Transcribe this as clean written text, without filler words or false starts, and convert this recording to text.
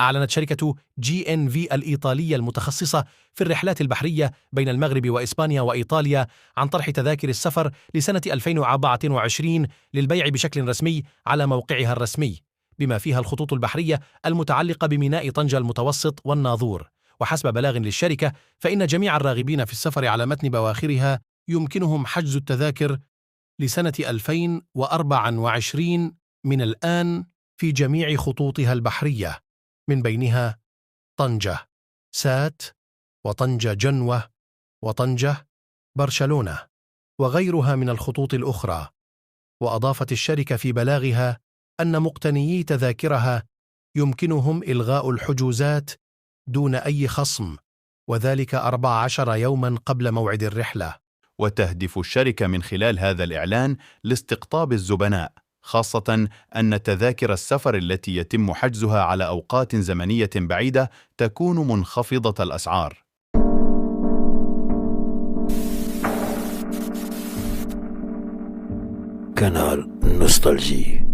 أعلنت شركة GNV الإيطالية المتخصصة في الرحلات البحرية بين المغرب وإسبانيا وإيطاليا عن طرح تذاكر السفر لسنة 2024 للبيع بشكل رسمي على موقعها الرسمي، بما فيها الخطوط البحرية المتعلقة بميناء طنجة المتوسط والناظور. وحسب بلاغ للشركة، فإن جميع الراغبين في السفر على متن بواخرها يمكنهم حجز التذاكر لسنة 2024 من الآن في جميع خطوطها البحرية، من بينها طنجة سات، وطنجة جنوة، وطنجة برشلونة، وغيرها من الخطوط الأخرى. وأضافت الشركة في بلاغها أن مقتنيي تذاكرها يمكنهم إلغاء الحجوزات دون أي خصم، وذلك 14 يوما قبل موعد الرحلة. وتهدف الشركة من خلال هذا الإعلان لاستقطاب الزبناء، خاصة أن تذاكر السفر التي يتم حجزها على أوقات زمنية بعيدة تكون منخفضة الأسعار. كانال نوستالجي.